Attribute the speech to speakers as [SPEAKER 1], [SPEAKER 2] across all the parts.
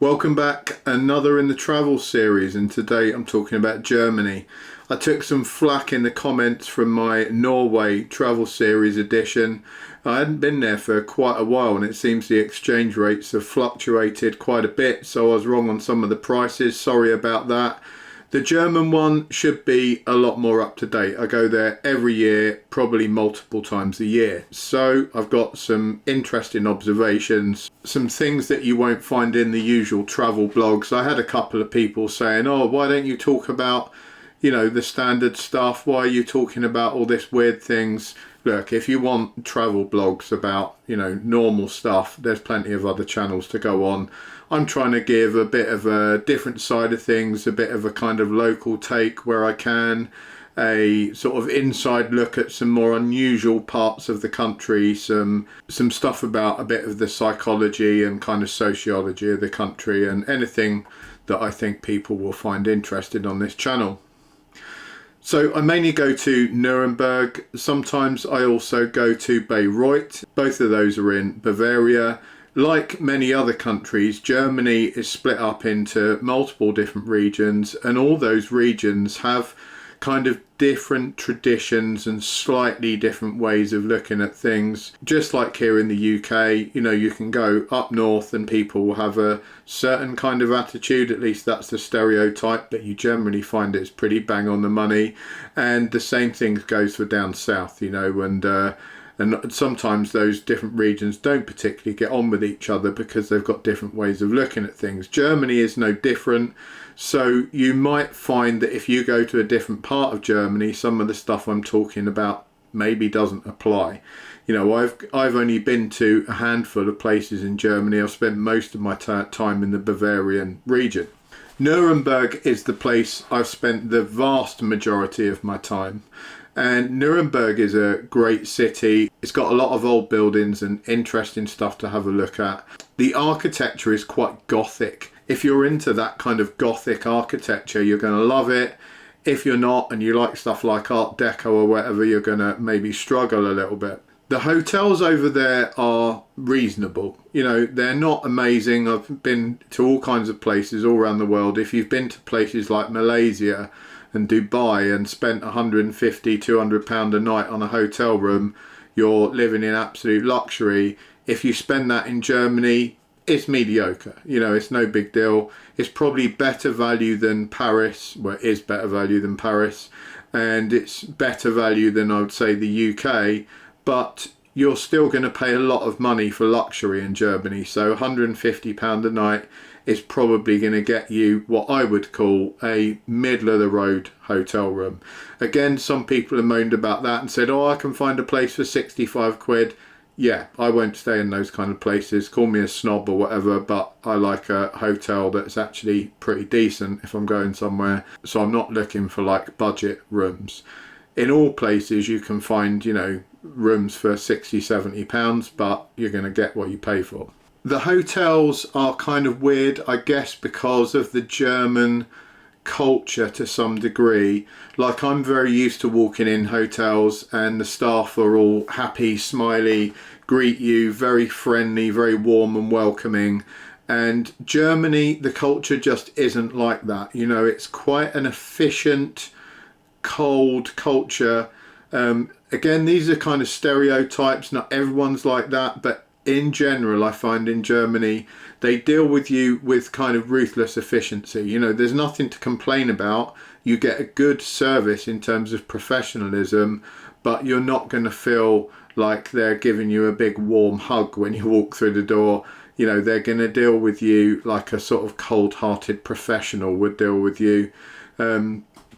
[SPEAKER 1] Welcome back, another in the travel series, and today I'm talking about Germany. I took some flack in the comments from my Norway travel series edition. I hadn't been there for quite a while and it seems the exchange rates have fluctuated quite a bit, so I was wrong on some of the prices, sorry about that. The German one should be a lot more up to date. I go there every year, probably multiple times a year. So I've got some interesting observations, some things that you won't find in the usual travel blogs. I had a couple of people saying, oh, why don't you talk about, the standard stuff? Why are you talking about all this weird things? Look, if you want travel blogs about, normal stuff, there's plenty of other channels to go on. I'm trying to give a bit of a different side of things, a bit of a kind of local take where I can, a sort of inside look at some more unusual parts of the country, some stuff about a bit of the psychology and kind of sociology of the country, and anything that I think people will find interesting on this channel. So I mainly go to Nuremberg. Sometimes I also go to Bayreuth. Both of those are in Bavaria. Like many other countries, Germany is split up into multiple different regions, and all those regions have kind of different traditions and slightly different ways of looking at things. Just like here in the UK, you can go up north and people will have a certain kind of attitude, at least that's the stereotype, but you generally find it's pretty bang on the money. And the same thing goes for down south, and sometimes those different regions don't particularly get on with each other because they've got different ways of looking at things. Germany is no different. So you might find that if you go to a different part of Germany, some of the stuff I'm talking about maybe doesn't apply. I've only been to a handful of places in Germany. I've spent most of my time in the Bavarian region. Nuremberg is the place I've spent the vast majority of my time. And Nuremberg is a great city. It's got a lot of old buildings and interesting stuff to have a look at. The architecture is quite gothic. If you're into that kind of gothic architecture, you're going to love it. If you're not and you like stuff like Art Deco or whatever, you're going to maybe struggle a little bit. The hotels over there are reasonable. They're not amazing. I've been to all kinds of places all around the world. If you've been to places like Malaysia and Dubai and spent £150–200 a night on a hotel room, you're living in absolute luxury. If you spend that in Germany, it's mediocre. It's no big deal. It's probably better value than Paris. Well, it is better value than Paris, and it's better value than I would say the UK, but you're still going to pay a lot of money for luxury in Germany. So £150 a night is probably going to get you what I would call a middle of the road hotel room. Again, some people have moaned about that and said, oh, I can find a place for 65 quid. Yeah, I won't stay in those kind of places. Call me a snob or whatever, but I like a hotel that's actually pretty decent if I'm going somewhere. So I'm not looking for like budget rooms. In all places you can find, rooms for £60–70, but you're going to get what you pay for. The hotels are kind of weird, I guess, because of the German culture to some degree. Like, I'm very used to walking in hotels and the staff are all happy, smiley, greet you, very friendly, very warm and welcoming. And Germany, the culture just isn't like that. It's quite an efficient, cold culture. Again, these are kind of stereotypes. Not everyone's like that, but in general, I find in Germany, they deal with you with kind of ruthless efficiency. There's nothing to complain about. You get a good service in terms of professionalism, but you're not going to feel like they're giving you a big warm hug when you walk through the door. They're going to deal with you like a sort of cold-hearted professional would deal with you.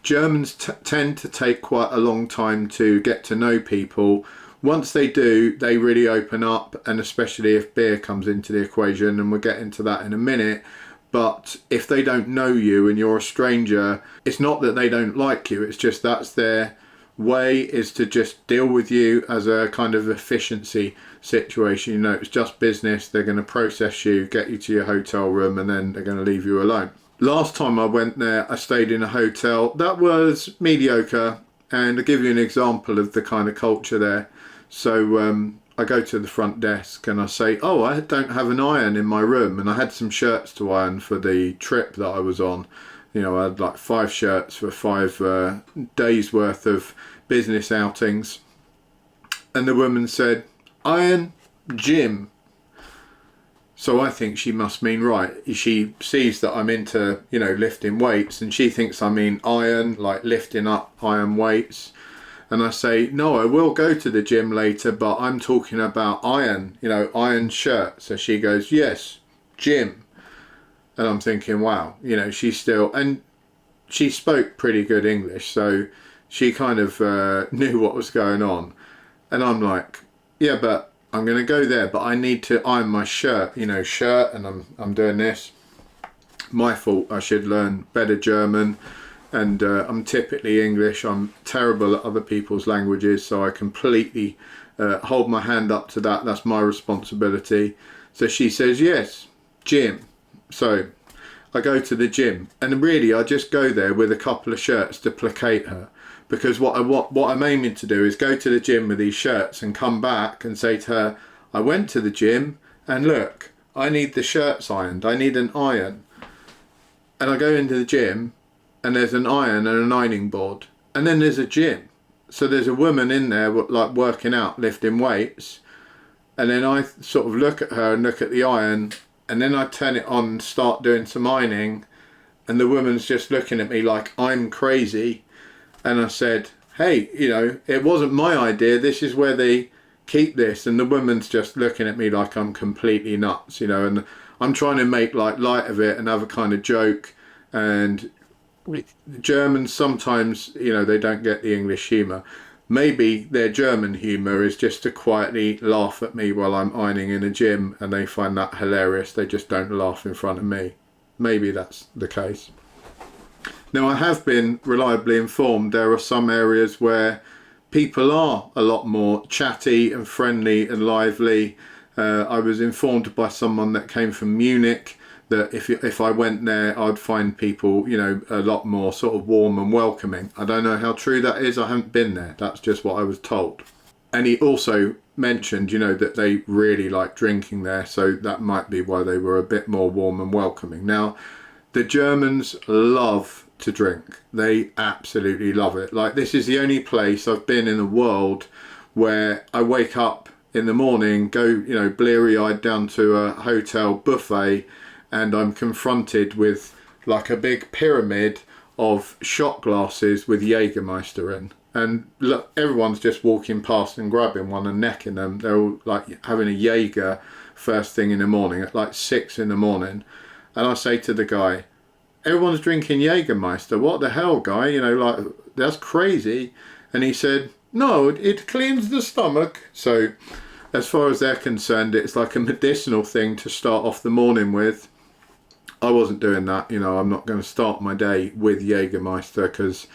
[SPEAKER 1] Germans tend to take quite a long time to get to know people. Once they do, they really open up, and especially if beer comes into the equation, and we'll get into that in a minute. But if they don't know you and you're a stranger, it's not that they don't like you, it's just that's their way, is to just deal with you as a kind of efficiency situation. It's just business. They're going to process you, get you to your hotel room, and then they're going to leave you alone. Last time I went there, I stayed in a hotel that was mediocre, and I'll give you an example of the kind of culture there. So I go to the front desk and I say, oh, I don't have an iron in my room, and I had some shirts to iron for the trip that I was on. You know, I had like 5 shirts for 5 days worth of business outings. And the woman said, iron, gym. So I think she must mean, right, she sees that I'm into, you know, lifting weights, and she thinks I mean iron, like lifting up iron weights. And I say, no, I will go to the gym later, but I'm talking about iron, you know, iron shirt. So she goes, yes, gym. And I'm thinking, wow, you know, she's still, and she spoke pretty good English, so she kind of knew what was going on. And I'm like, yeah, but I'm going to go there, but I need to iron my shirt, you know, and I'm doing this. My fault, I should learn better German. And I'm typically English. I'm terrible at other people's languages, so I completely hold my hand up to that. That's my responsibility. So she says, yes, gym. So I go to the gym, and really I just go there with a couple of shirts to placate her, because what I'm aiming to do is go to the gym with these shirts and come back and say to her, I went to the gym and look, I need the shirts ironed. I need an iron. And I go into the gym, and there's an iron and an ironing board, and then there's a gym. So there's a woman in there like working out, lifting weights, and then I sort of look at her and look at the iron, and then I turn it on and start doing some ironing, and the woman's just looking at me like I'm crazy. And I said, hey, you know, it wasn't my idea, this is where they keep this. And the woman's just looking at me like I'm completely nuts, you know, and I'm trying to make like light of it and have a kind of joke. And Germans sometimes, you know, they don't get the English humour. Maybe their German humour is just to quietly laugh at me while I'm ironing in a gym, and they find that hilarious. They just don't laugh in front of me. Maybe that's the case. Now, I have been reliably informed there are some areas where people are a lot more chatty and friendly and lively. I was informed by someone that came from Munich that if I went there, I'd find people, you know, a lot more sort of warm and welcoming. I don't know how true that is. I haven't been there. That's just what I was told. And he also mentioned, you know, that they really like drinking there, so that might be why they were a bit more warm and welcoming. Now, the Germans love to drink. They absolutely love it. Like, this is the only place I've been in the world where I wake up in the morning, go, you know, bleary-eyed down to a hotel buffet, and I'm confronted with like a big pyramid of shot glasses with Jägermeister in. And look, everyone's just walking past and grabbing one and necking them. They're all like having a Jaeger first thing in the morning at like 6 in the morning. And I say to the guy, everyone's drinking Jägermeister. What the hell, guy? You know, like, that's crazy. And he said, no, it cleans the stomach. So as far as they're concerned, it's like a medicinal thing to start off the morning with. I wasn't doing that, you know. I'm not going to start my day with Jägermeister, because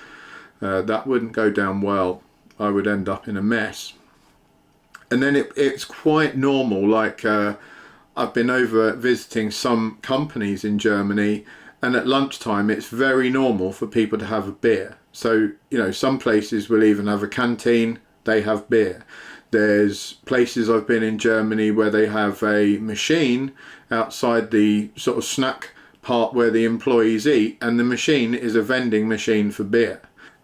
[SPEAKER 1] that wouldn't go down well. I would end up in a mess. And then it's quite normal, like I've been over visiting some companies in Germany, and at lunchtime it's very normal for people to have a beer. So, you know, some places will even have a canteen, they have beer. There's places I've been in Germany where they have a machine outside the sort of snack part where the employees eat, and the machine is a vending machine for beer.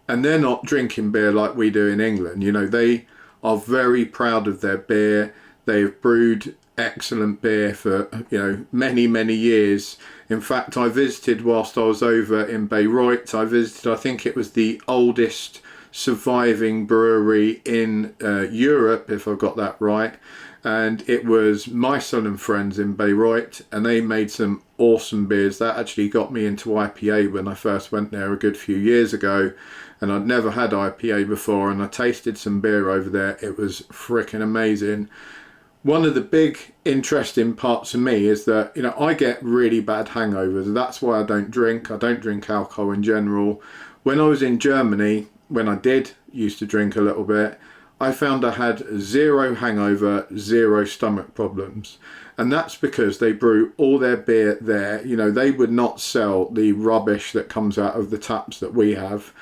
[SPEAKER 1] And they're not drinking beer like we do in England. You know, they are very proud of their beer. They've brewed excellent beer for, you know, many, many years. In fact, I visited whilst I was over in Bayreuth. I think it was the oldest surviving brewery in Europe, if I've got that right. And it was Meissel and Friends in Bayreuth, and they made some awesome beers. That actually got me into IPA when I first went there a good few years ago, and I'd never had IPA before, and I tasted some beer over there. It was freaking amazing. One of the big interesting parts of me is that, you know, I get really bad hangovers. That's why I don't drink. I don't drink alcohol in general. When I was in Germany, when I used to drink a little bit, I found I had 0 hangover, 0 stomach problems. And that's because they brew all their beer there. You know, they would not sell the rubbish that comes out of the taps that we have.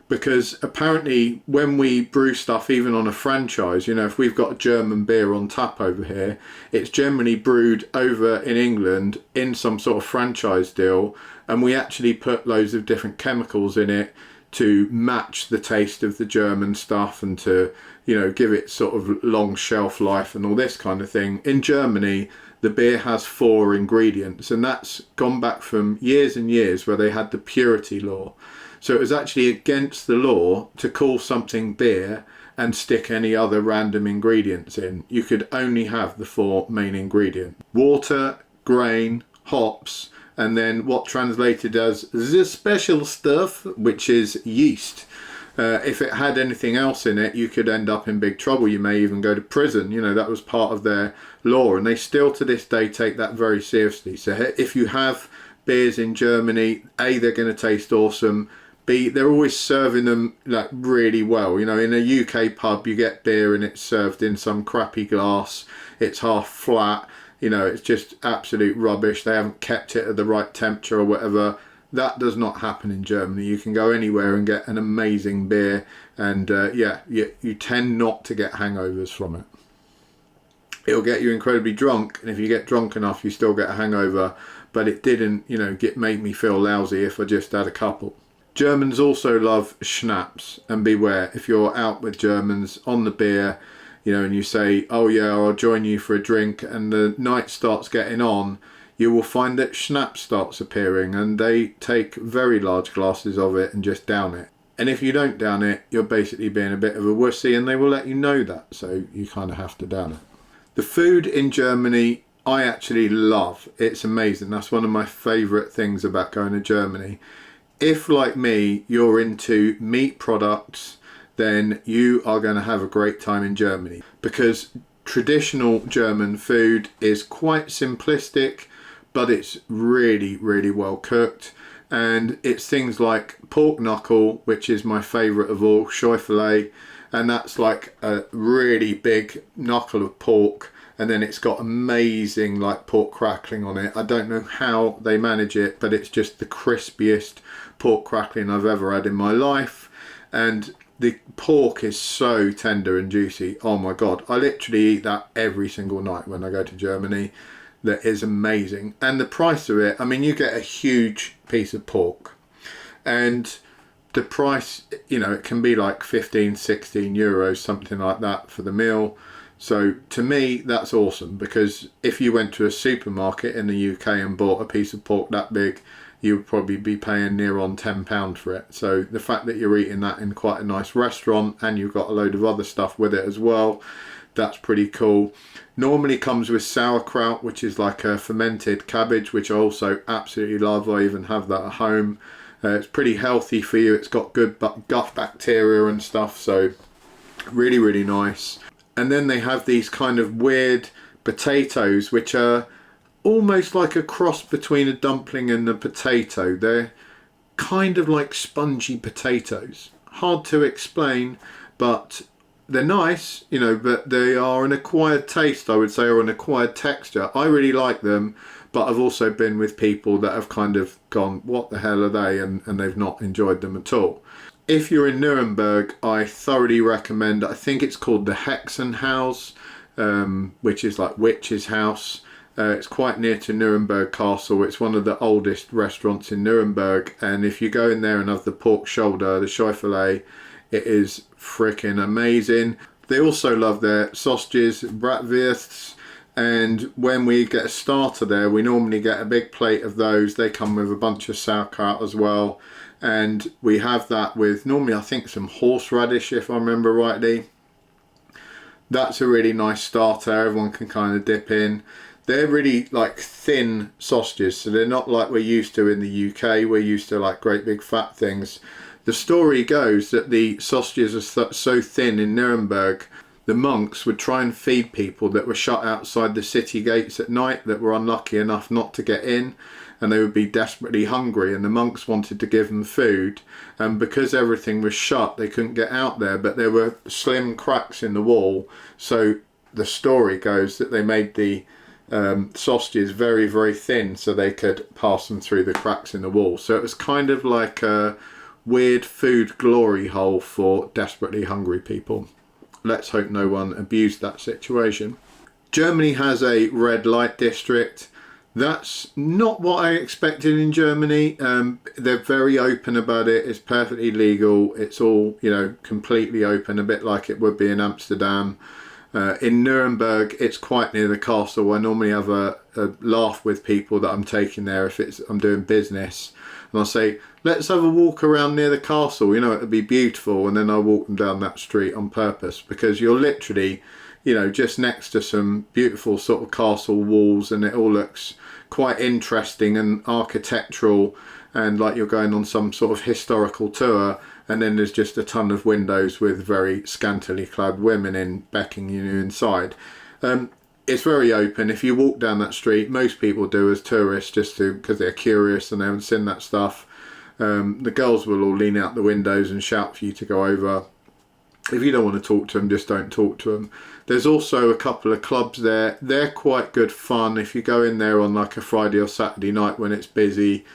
[SPEAKER 1] because apparently when we brew stuff, even on a franchise, you know, if we've got a German beer on tap over here, it's generally brewed over in England in some sort of franchise deal, and we actually put loads of different chemicals in it to match the taste of the German stuff and to, you know, give it sort of long shelf life and all this kind of thing. In Germany, the beer has 4 ingredients, and that's gone back from years and years where they had the purity law. So it was actually against the law to call something beer and stick any other random ingredients in. You could only have the 4 main ingredients: water, grain, hops, and then what translated as the special stuff, which is yeast. If it had anything else in it, you could end up in big trouble. You may even go to prison. You know, that was part of their law, and they still to this day take that very seriously. So if you have beers in Germany, A, they're going to taste awesome. B, they're always serving them like really well. You know, in a UK pub, you get beer and it's served in some crappy glass. It's half flat. You know, it's just absolute rubbish. They haven't kept it at the right temperature or whatever. That does not happen in Germany. You can go anywhere and get an amazing beer, and yeah, you tend not to get hangovers from it. It'll get you incredibly drunk, and if you get drunk enough, you still get a hangover, but it didn't, you know, make me feel lousy if I just had a couple. Germans also love schnapps, and beware, if you're out with Germans on the beer, you know, and you say, oh yeah, I'll join you for a drink, and the night starts getting on, you will find that schnapps starts appearing, and they take very large glasses of it and just down it. And if you don't down it, you're basically being a bit of a wussy, and they will let you know that, so you kind of have to down it. The food in Germany, I actually love. It's amazing. That's one of my favourite things about going to Germany. If, like me, you're into meat products, then you are going to have a great time in Germany, because traditional German food is quite simplistic, but it's really, really well cooked. And it's things like pork knuckle, which is my favourite of all, Schäufele, and that's like a really big knuckle of pork, and then it's got amazing like pork crackling on it. I don't know how they manage it, but it's just the crispiest pork crackling I've ever had in my life, and the pork is so tender and juicy. Oh my god, I literally eat that every single night when I go to Germany. That is amazing. And the price of it, I mean, you get a huge piece of pork, and the price, you know, it can be like 15, 16 euros, something like that for the meal. So to me, that's awesome, because if you went to a supermarket in the UK and bought a piece of pork that big, you would probably be paying near on £10 for it. So the fact that you're eating that in quite a nice restaurant, and you've got a load of other stuff with it as well, that's pretty cool. Normally comes with sauerkraut, which is like a fermented cabbage, which I also absolutely love. I even have that at home. It's pretty healthy for you. It's got good gut bacteria and stuff, so really, really nice. And then they have these kind of weird potatoes, which are almost like a cross between a dumpling and a potato. They're kind of like spongy potatoes. Hard to explain, but they're nice, you know, but they are an acquired taste, I would say, or an acquired texture. I really like them, but I've also been with people that have kind of gone, what the hell are they? And they've not enjoyed them at all. If you're in Nuremberg, I thoroughly recommend, I think it's called the Hexenhaus, which is like witch's house. It's quite near to Nuremberg Castle. It's one of the oldest restaurants in Nuremberg, and if you go in there and have the pork shoulder, the Schäufele, it is freaking amazing. They also love their sausages, bratwursts, and when we get a starter there, we normally get a big plate of those. They come with a bunch of sauerkraut as well, and we have that with normally I think some horseradish, if I remember rightly. That's a really nice starter. Everyone can kind of dip in. They're really like thin sausages, so they're not like we're used to in the UK. We're used to like great big fat things. The story goes that the sausages are so thin in Nuremberg, the monks would try and feed people that were shut outside the city gates at night that were unlucky enough not to get in, and they would be desperately hungry, and the monks wanted to give them food, and because everything was shut they couldn't get out there, but there were slim cracks in the wall, so the story goes that they made the sausages very, very thin so they could pass them through the cracks in the wall. So it was kind of like a weird food glory hole for desperately hungry people. Let's hope no one abused that situation. Germany has a red light district. That's not what I expected in Germany. They're very open about it. It's perfectly legal. It's all, you know, completely open, a bit like it would be in Amsterdam. In Nuremberg, it's quite near the castle. I normally have a laugh with people that I'm taking there if I'm doing business. And I'll say, let's have a walk around near the castle, you know, it'd be beautiful. And then I walk them down that street on purpose, because you're literally, you know, just next to some beautiful sort of castle walls, and it all looks quite interesting and architectural, and like you're going on some sort of historical tour. And then there's just a ton of windows with very scantily clad women in, beckoning you inside. It's very open. If you walk down that street, most people do as tourists, just because they're curious and they haven't seen that stuff. The girls will all lean out the windows and shout for you to go over. If you don't want to talk to them, just don't talk to them. There's also a couple of clubs there. They're quite good fun. If you go in there on like a Friday or Saturday night when it's busy,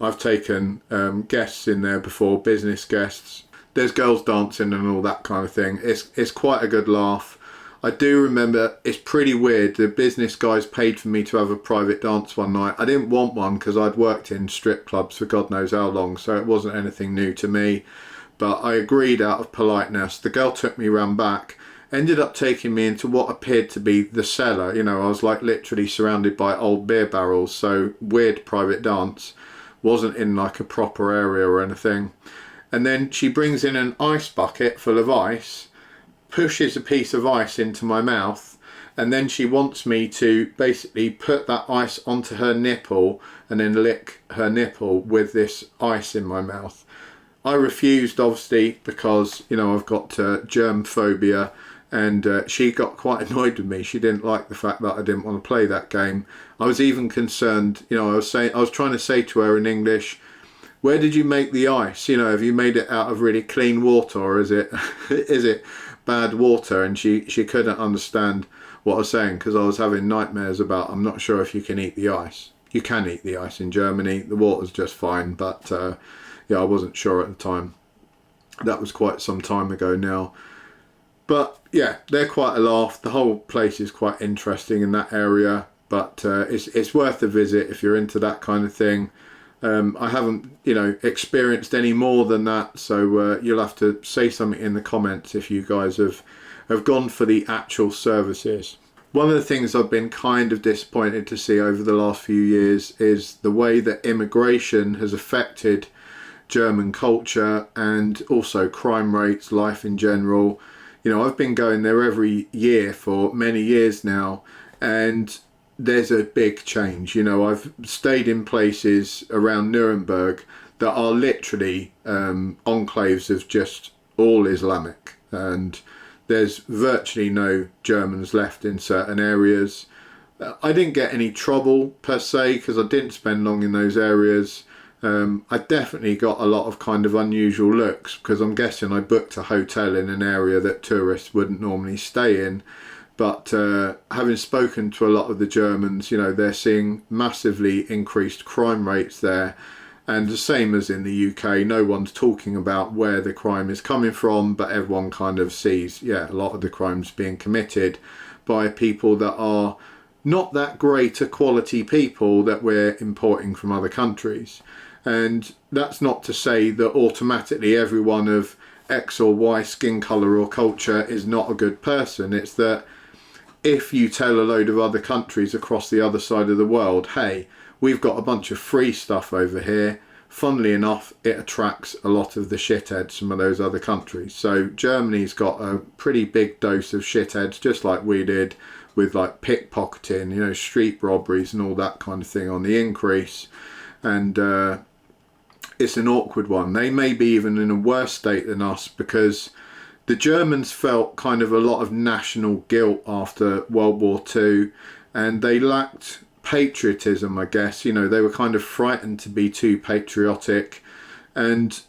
[SPEAKER 1] I've taken guests in there before, business guests. There's girls dancing and all that kind of thing. It's quite a good laugh. I do remember, it's pretty weird, the business guys paid for me to have a private dance one night. I didn't want one because I'd worked in strip clubs for God knows how long, so it wasn't anything new to me. But I agreed out of politeness. The girl took me round back, ended up taking me into what appeared to be the cellar. You know, I was like literally surrounded by old beer barrels, so weird private dance. Wasn't in like a proper area or anything. And then she brings in an ice bucket full of ice, pushes a piece of ice into my mouth, and then she wants me to basically put that ice onto her nipple and then lick her nipple with this ice in my mouth. I refused, obviously, because, you know, I've got germ phobia, and she got quite annoyed with me. She didn't like the fact that I didn't want to play that game. I was even concerned, you know, I was trying to say to her in English, where did you make the ice? You know, have you made it out of really clean water, or is it is it bad water? And she couldn't understand what I was saying, because I was having nightmares about, I'm not sure if you can eat the ice. You can eat the ice in Germany. The water's just fine, but yeah, I wasn't sure at the time. That was quite some time ago now. But yeah, they're quite a laugh. The whole place is quite interesting in that area, but it's worth a visit if you're into that kind of thing. I haven't, you know, experienced any more than that, so you'll have to say something in the comments if you guys have gone for the actual services. One of the things I've been kind of disappointed to see over the last few years is the way that immigration has affected German culture, and also crime rates, life in general. You know, I've been going there every year for many years now, and there's a big change. You know, I've stayed in places around Nuremberg that are literally enclaves of just all Islamic, and there's virtually no Germans left in certain areas. I didn't get any trouble per se because I didn't spend long in those areas. I definitely got a lot of kind of unusual looks, because I'm guessing I booked a hotel in an area that tourists wouldn't normally stay in. But having spoken to a lot of the Germans, you know, they're seeing massively increased crime rates there. And the same as in the UK, no one's talking about where the crime is coming from, but everyone kind of sees, yeah, a lot of the crimes being committed by people that are not that great a quality people that we're importing from other countries. And that's not to say that automatically everyone of X or Y skin colour or culture is not a good person. It's that if you tell a load of other countries across the other side of the world, hey, we've got a bunch of free stuff over here, funnily enough, it attracts a lot of the shitheads from those other countries. So Germany's got a pretty big dose of shitheads, just like we did, with like pickpocketing, you know, street robberies and all that kind of thing on the increase. And it's an awkward one. They may be even in a worse state than us, because the Germans felt kind of a lot of national guilt after World War II, and they lacked patriotism, I guess. You know, they were kind of frightened to be too patriotic, and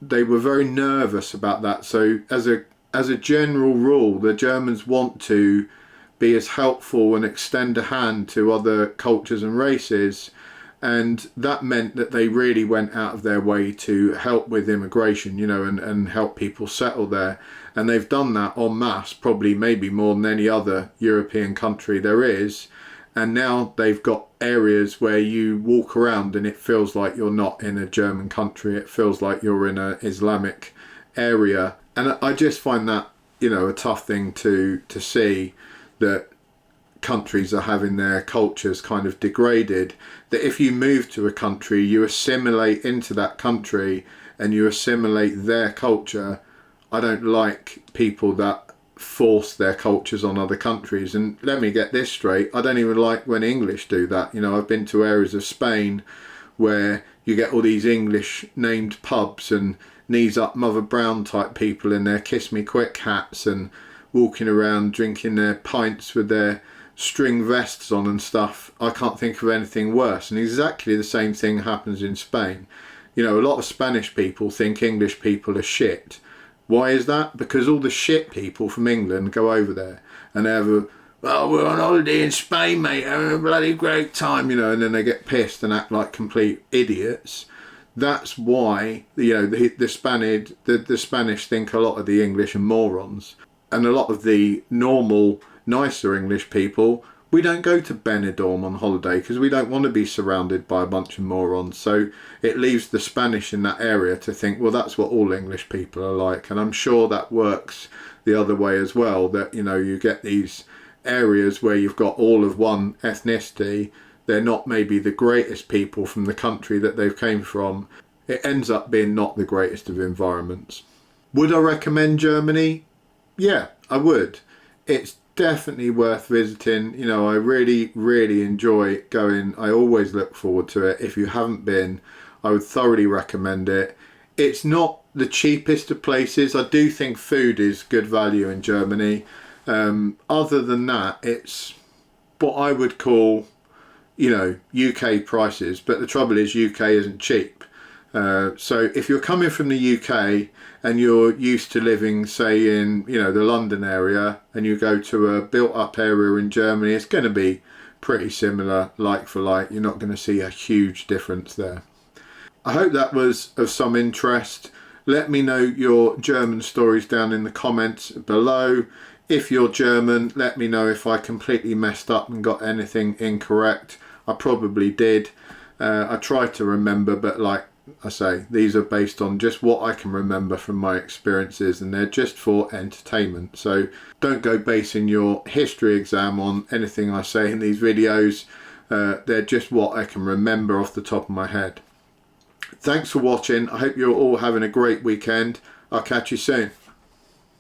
[SPEAKER 1] they were very nervous about that. So as a general rule, the Germans want to be as helpful and extend a hand to other cultures and races And that meant that they really went out of their way to help with immigration, you know, and help people settle there. And they've done that en masse, probably maybe more than any other European country there is. And now they've got areas where you walk around and it feels like you're not in a German country. It feels like you're in an Islamic area. And I just find that, you know, a tough thing to see, that countries are having their cultures kind of degraded, that if you move to a country, you assimilate into that country and you assimilate their culture. I don't like people that force their cultures on other countries. And let me get this straight, I don't even like when English do that. You know, I've been to areas of Spain where you get all these English named pubs and knees up Mother Brown type people in their kiss me quick hats and walking around drinking their pints with their string vests on and stuff. I can't think of anything worse. And exactly the same thing happens in Spain. You know, a lot of Spanish people think English people are shit. Why is that? Because all the shit people from England go over there and they have a, well, we're on holiday in Spain, mate, having a bloody great time, you know, and then they get pissed and act like complete idiots. That's why, you know, the Spanish think a lot of the English are morons. And a lot of the normal, nicer English people, we don't go to Benidorm on holiday because we don't want to be surrounded by a bunch of morons. So it leaves the Spanish in that area to think, well, that's what all English people are like. And I'm sure that works the other way as well, that, you know, you get these areas where you've got all of one ethnicity. They're not maybe the greatest people from the country that they've came from. It ends up being not the greatest of environments. Would I recommend Germany? Yeah, I would. It's definitely worth visiting. You know, I really enjoy going. I always look forward to it. If you haven't been, I would thoroughly recommend it. It's not the cheapest of places. I do think food is good value in Germany. Other than that, it's what I would call, you know, UK prices. But the trouble is UK isn't cheap. So if you're coming from the UK and you're used to living, say, in, you know, the London area, and you go to a built-up area in Germany, it's going to be pretty similar, like for like. You're not going to see a huge difference there. I hope that was of some interest. Let me know your German stories down in the comments below. If you're German, let me know if I completely messed up and got anything incorrect. I probably did. I tried to remember, but like I say, these are based on just what I can remember from my experiences, and they're just for entertainment. So don't go basing your history exam on anything I say in these videos. They're just what I can remember off the top of my head. Thanks for watching. I hope you're all having a great weekend. I'll catch you soon.